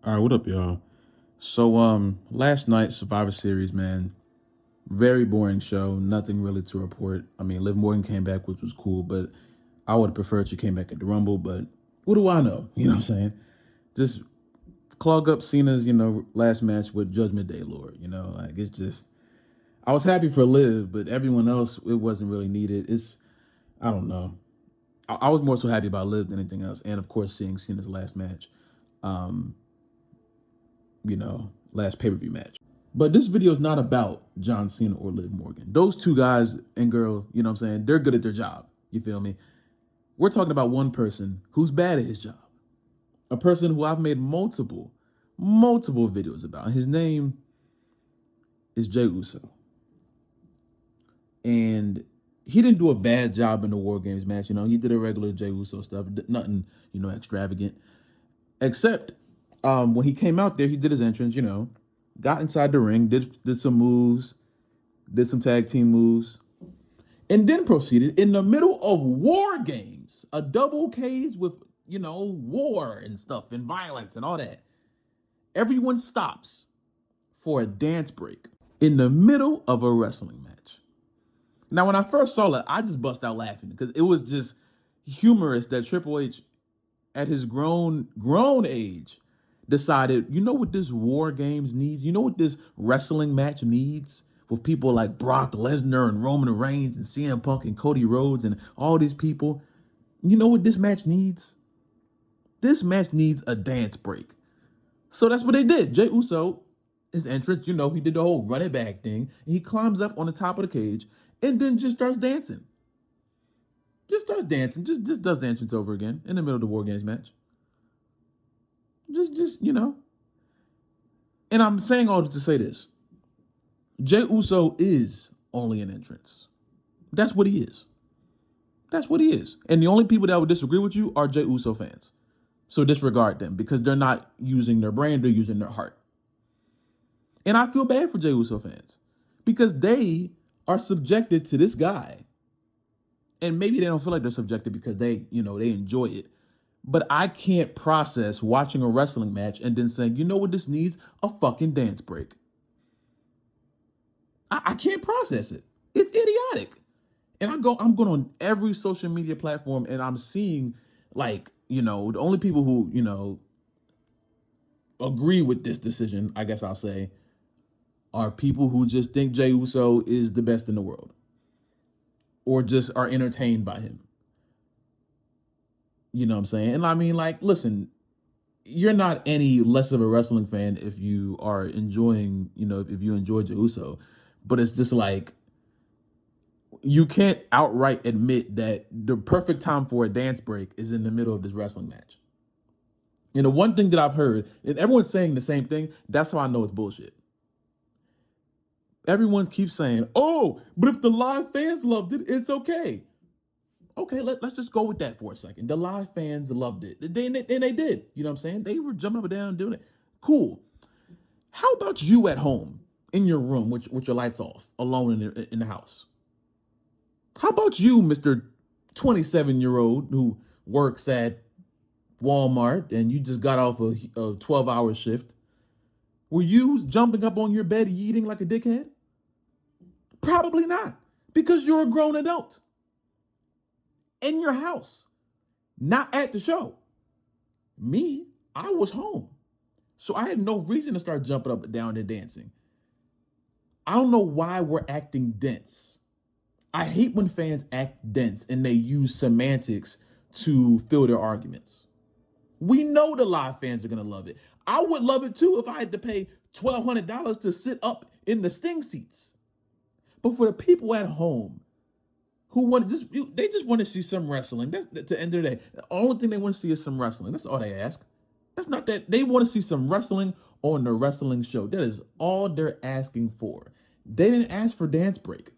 All right, what up, y'all? So, last night Survivor Series, man, very boring show. Nothing really to report. I mean, Liv Morgan came back, which was cool, but I would have preferred she came back at the Rumble. But what do I know? You know what I'm saying? Just clog up Cena's, last match with Judgment Day Lord. Like it's just. I was happy for Liv, but everyone else, it wasn't really needed. I don't know. I was more so happy about Liv than anything else, and of course, seeing Cena's last match. Um, last pay-per-view match. But this video is not about John Cena or Liv Morgan. Those two guys and girl, you know what I'm saying? They're good at their job. You feel me? We're talking about one person who's bad at his job. A person who I've made multiple videos about. His name is Jey Uso. And he didn't do a bad job in the War Games match. He did a regular Jey Uso stuff. Nothing, extravagant. Except when he came out there, he did his entrance, got inside the ring, did some moves, did some tag team moves, and then proceeded in the middle of War Games, a double cage with, war and stuff and violence and all that. Everyone stops for a dance break in the middle of a wrestling match. Now, when I first saw it, I just bust out laughing because it was just humorous that Triple H, at his grown age, decided, you know what this War Games needs? You know what this wrestling match needs? With people like Brock Lesnar and Roman Reigns and CM Punk and Cody Rhodes and all these people. You know what this match needs? This match needs a dance break. So that's what they did. Jey Uso, his entrance, he did the whole run it back thing. And he climbs up on the top of the cage and then just starts dancing. Just starts dancing. Just does the entrance over again in the middle of the War Games match. Just. And I'm saying all this to say this. Jey Uso is only an entrance. That's what he is. That's what he is. And the only people that would disagree with you are Jey Uso fans. So disregard them because they're not using their brain, they're using their heart. And I feel bad for Jey Uso fans because they are subjected to this guy. And maybe they don't feel like they're subjected because they enjoy it. But I can't process watching a wrestling match and then saying, you know what this needs? A fucking dance break. I can't process it. It's idiotic. And I'm going on every social media platform and I'm seeing the only people who, agree with this decision, I guess I'll say, are people who just think Jey Uso is the best in the world or just are entertained by him. You know what I'm saying? And I mean, listen, you're not any less of a wrestling fan if you are enjoying, if you enjoy Jey Uso. But it's just you can't outright admit that the perfect time for a dance break is in the middle of this wrestling match. And the one thing that I've heard, and everyone's saying the same thing, that's how I know it's bullshit. Everyone keeps saying, oh, but if the live fans loved it, it's okay. Okay, let's just go with that for a second. The live fans loved it. They did. You know what I'm saying? They were jumping up and down doing it. Cool. How about you at home in your room with your lights off, alone in the house? How about you, Mr. 27-year-old who works at Walmart and you just got off a 12-hour shift? Were you jumping up on your bed eating like a dickhead? Probably not, because you're a grown adult in your house, not at the show. Me, I was home. So I had no reason to start jumping up and down and dancing. I don't know why we're acting dense. I hate when fans act dense and they use semantics to fill their arguments. We know the live fans are going to love it. I would love it too if I had to pay $1,200 to sit up in the Sting seats. But for the people at home who they just want to see some wrestling. That's at the end of the day. The only thing they want to see is some wrestling. That's all they ask. That's not that they want to see some wrestling on the wrestling show. That is all they're asking for. They didn't ask for dance break.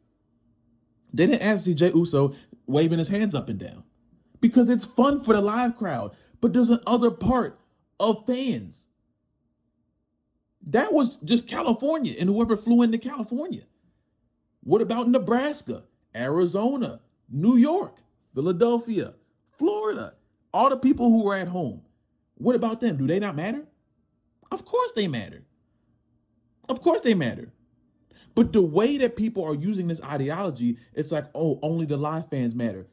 They didn't ask to see Jey Uso waving his hands up and down because it's fun for the live crowd. But there's another part of fans. That was just California and whoever flew into California. What about Nebraska, Arizona, New York, Philadelphia, Florida? All the people who were at home. What about them? Do they not matter? Of course they matter. Of course they matter. But the way that people are using this ideology, it's like, oh, only the live fans matter.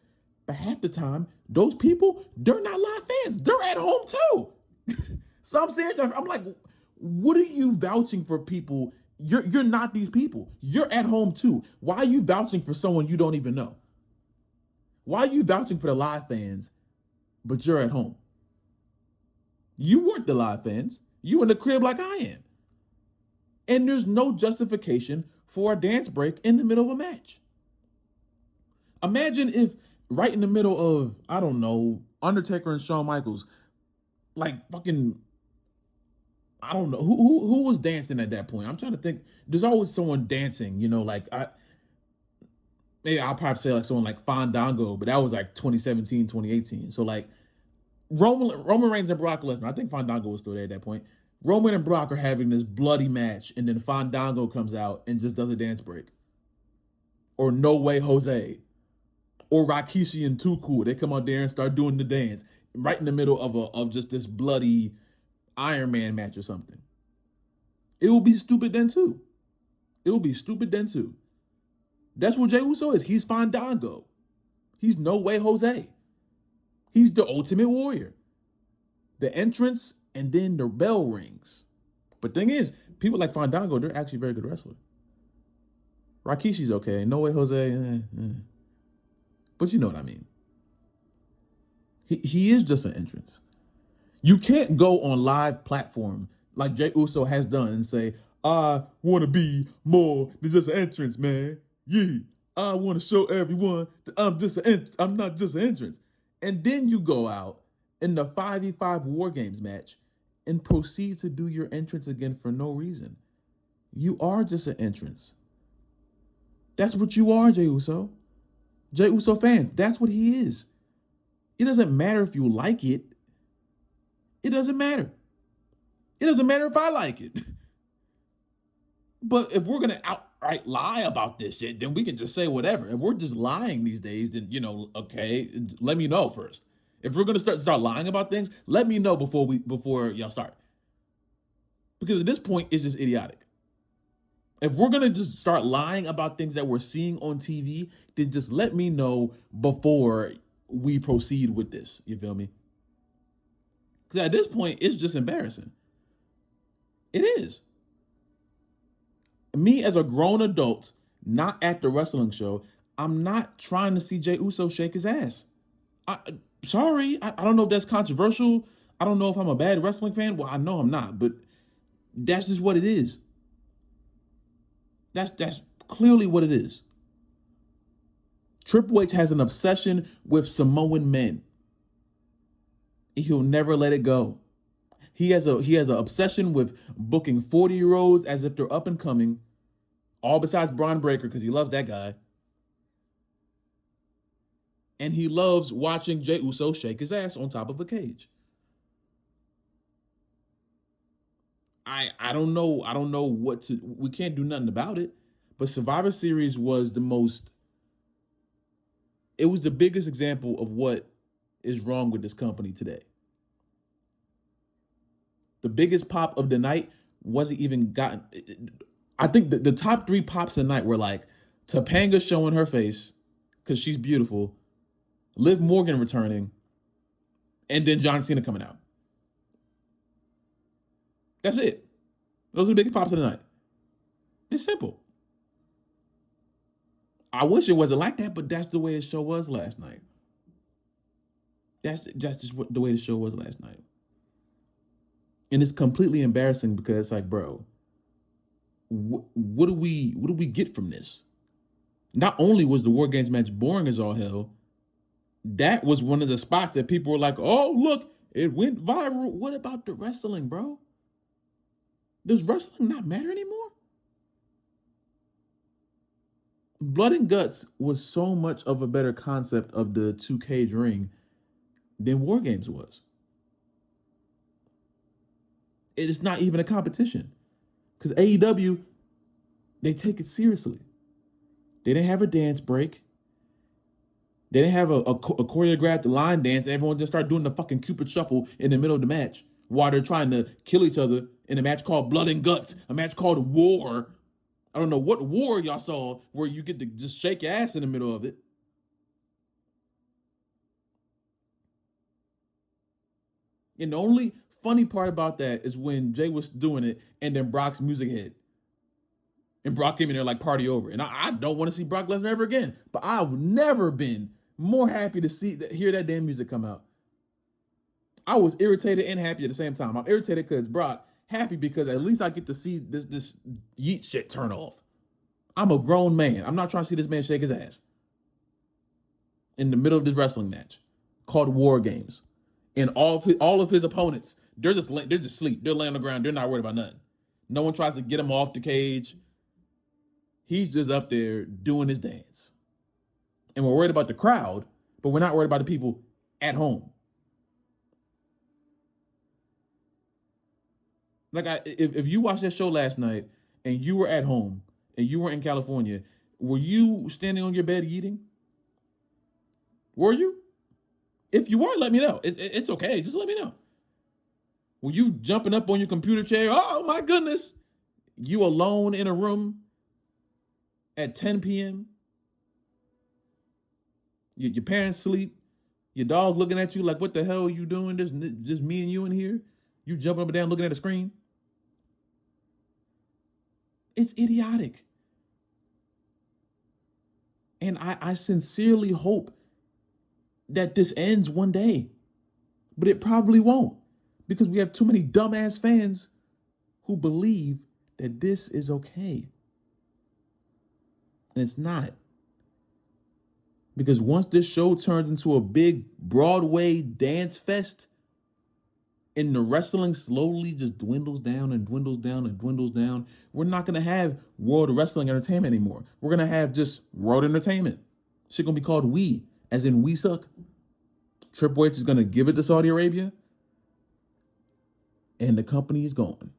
But half the time, those people, they're not live fans. They're at home too. So I'm saying, I'm like, what are you vouching for people? You're not these people. You're at home too. Why are you vouching for someone you don't even know? Why are you vouching for the live fans, but you're at home? You weren't the live fans. You in the crib like I am. And there's no justification for a dance break in the middle of a match. Imagine if right in the middle of, I don't know, Undertaker and Shawn Michaels, like fucking, I don't know who was dancing at that point. I'm trying to think. There's always someone dancing, like maybe I'll probably say like someone like Fandango, but that was like 2017, 2018. So like Roman Reigns and Brock Lesnar. I think Fandango was still there at that point. Roman and Brock are having this bloody match, and then Fandango comes out and just does a dance break. Or No Way Jose. Or Rikishi and Too Cool. They come out there and start doing the dance right in the middle of just this bloody Iron Man match or something. It will be stupid then too. It will be stupid then too. That's what Jey Uso is. He's Fandango. He's No Way Jose. He's the Ultimate Warrior. The entrance and then the bell rings. But thing is, people like Fandango, they're actually very good wrestlers. Rikishi's okay. No Way Jose. But you know what I mean. He is just an entrance. You can't go on live platform like Jey Uso has done and say, I want to be more than just an entrance, man. Yeah, I want to show everyone that I'm not just an entrance. And then you go out in the 5v5 War Games match and proceed to do your entrance again for no reason. You are just an entrance. That's what you are, Jey Uso. Jey Uso fans, that's what he is. It doesn't matter if you like it. It doesn't matter. It doesn't matter if I like it. But if we're going to outright lie about this shit, then we can just say whatever. If we're just lying these days, then, okay, let me know first. If we're going to start lying about things, let me know before y'all start. Because at this point, it's just idiotic. If we're going to just start lying about things that we're seeing on TV, then just let me know before we proceed with this. You feel me? Because at this point, it's just embarrassing. It is. Me as a grown adult, not at the wrestling show, I'm not trying to see Jey Uso shake his ass. Sorry, I don't know if that's controversial. I don't know if I'm a bad wrestling fan. Well, I know I'm not, but that's just what it is. That's clearly what it is. Triple H has an obsession with Samoan men. He'll never let it go. He has an obsession with booking 40-year-olds as if they're up and coming, all besides Braun Breaker because he loves that guy. And he loves watching Jey Uso shake his ass on top of a cage. I don't know what to, we can't do nothing about it, but Survivor Series was it was the biggest example of what is wrong with this company today. The biggest pop of the night wasn't even gotten. I think the top 3 pops of the night were like Topanga showing her face because she's beautiful, Liv Morgan returning, and then John Cena coming out. That's it. Those are the biggest pops of the night. It's simple. I wish it wasn't like that, but that's the way the show was last night. That's just the way the show was last night. And it's completely embarrassing because it's like, bro, what do we get from this? Not only was the War Games match boring as all hell, that was one of the spots that people were like, oh, look, it went viral. What about the wrestling, bro? Does wrestling not matter anymore? Blood and Guts was so much of a better concept of the 2Cage ring than War Games was. It is not even a competition because AEW, they take it seriously. They didn't have a dance break. They didn't have a choreographed line dance. Everyone just started doing the fucking Cupid shuffle in the middle of the match while they're trying to kill each other in a match called Blood and Guts, a match called War. I don't know what war y'all saw where you get to just shake your ass in the middle of it. And the only funny part about that is when Jay was doing it and then Brock's music hit. And Brock came in there like party over. And I don't want to see Brock Lesnar ever again. But I've never been more happy to hear that damn music come out. I was irritated and happy at the same time. I'm irritated because Brock, happy because at least I get to see this yeet shit turn off. I'm a grown man. I'm not trying to see this man shake his ass in the middle of this wrestling match called War Games. And all of his opponents, they're just asleep. They're laying on the ground. They're not worried about nothing. No one tries to get him off the cage. He's just up there doing his dance. And we're worried about the crowd, but we're not worried about the people at home. Like, if you watched that show last night and you were at home and you were in California, were you standing on your bed eating? Were you? If you were, let me know. It's okay. Just let me know. Were you jumping up on your computer chair? Oh, my goodness. You alone in a room at 10 p.m.? Your parents sleep. Your dog looking at you like, what the hell are you doing? Just me and you in here? You jumping up and down looking at the screen? It's idiotic. And I sincerely hope that this ends one day. But it probably won't. Because we have too many dumbass fans who believe that this is okay. And it's not. Because once this show turns into a big Broadway dance fest, and the wrestling slowly just dwindles down and dwindles down and dwindles down, we're not going to have World Wrestling Entertainment anymore. We're going to have just World Entertainment. Shit going to be called We, as in we suck. Triple H is going to give it to Saudi Arabia, and the company is gone.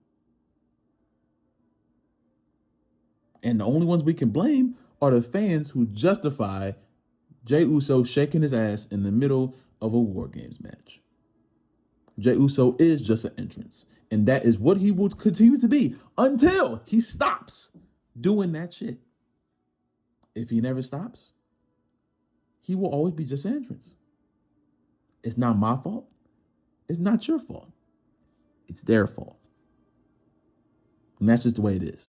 And the only ones we can blame are the fans who justify Jey Uso shaking his ass in the middle of a War Games match. Jey Uso is just an entrance. And that is what he will continue to be until he stops doing that shit. If he never stops, he will always be just an entrance. It's not my fault. It's not your fault. It's their fault. And that's just the way it is.